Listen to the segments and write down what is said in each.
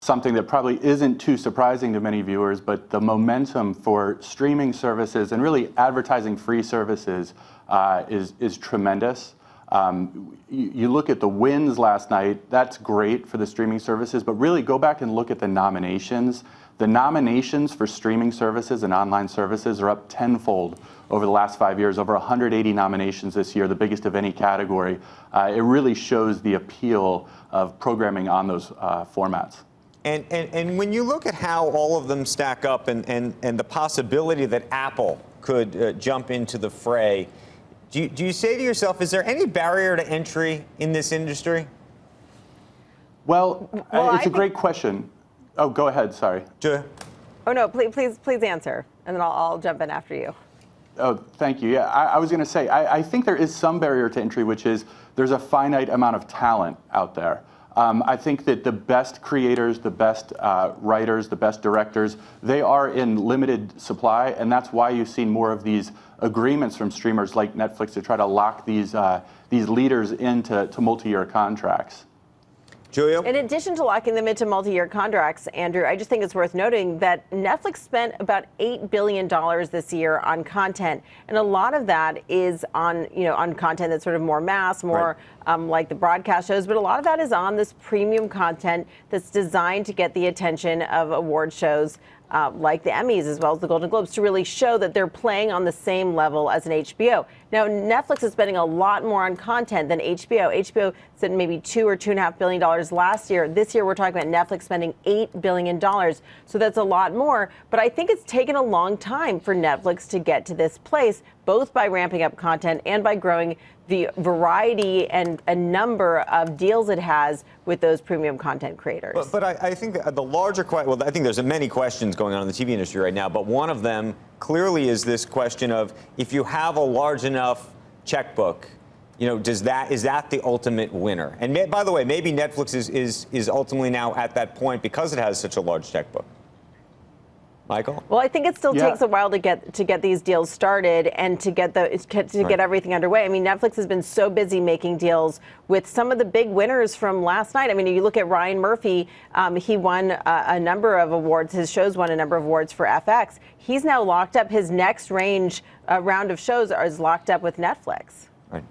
something that probably isn't too surprising to many viewers, but the momentum for streaming services and really advertising-free services is tremendous. You look at the wins last night, that's great for the streaming services, but really go back and look at the nominations. The nominations for streaming services and online services are up tenfold over the last 5 years, over 180 nominations this year, the biggest of any category. It really shows the appeal of programming on those formats. And when you look at how all of them stack up and the possibility that Apple could jump into the fray, do you say to yourself, is there any barrier to entry in this industry? Well, it's a great question. Oh, go ahead. Sorry. Oh, no, please answer, and then I'll jump in after you. Oh, thank you. Yeah, I was going to say, I think there is some barrier to entry, which is there's a finite amount of talent out there. I think that the best creators, the best writers, the best directors, they are in limited supply, and that's why you've seen more of these agreements from streamers like Netflix to try to lock these leaders into multi-year contracts. Julia? In addition to locking them into multi-year contracts, Andrew, I just think it's worth noting that Netflix spent about $8 billion this year on content, and a lot of that is on content that's sort of more mass, more like the broadcast shows, but a lot of that is on this premium content that's designed to get the attention of award shows like the Emmys as well as the Golden Globes, to really show that they're playing on the same level as an HBO. Now, Netflix is spending a lot more on content than HBO. HBO spent maybe $2 or $2.5 billion last year. This year, we're talking about Netflix spending $8 billion. So that's a lot more. But I think it's taken a long time for Netflix to get to this place, both by ramping up content and by growing the variety and a number of deals it has with those premium content creators. But I think the larger question, well, I think there's many questions going on in the TV industry right now, but one of them clearly is this question of, if you have a large enough checkbook, is that the ultimate winner? And by the way, maybe Netflix is ultimately now at that point because it has such a large checkbook. Michael? Well, I think it still takes a while to get these deals started and to get get everything underway. I mean, Netflix has been so busy making deals with some of the big winners from last night. I mean, you look at Ryan Murphy, he won a number of awards. His shows won a number of awards for FX. He's now locked up. His next round of shows is locked up with Netflix. Right.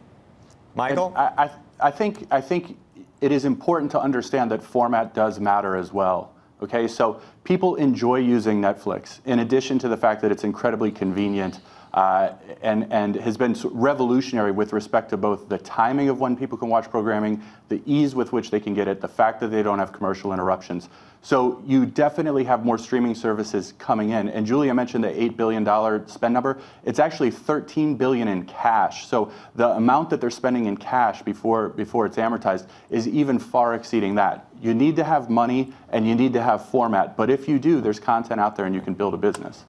Michael? I think it is important to understand that format does matter as well. Okay, so people enjoy using Netflix, in addition to the fact that it's incredibly convenient and has been revolutionary with respect to both the timing of when people can watch programming, the ease with which they can get it, the fact that they don't have commercial interruptions. So you definitely have more streaming services coming in. And Julia mentioned the $8 billion spend number. It's actually $13 billion in cash. So the amount that they're spending in cash before it's amortized is even far exceeding that. You need to have money and you need to have format. But if you do, there's content out there and you can build a business.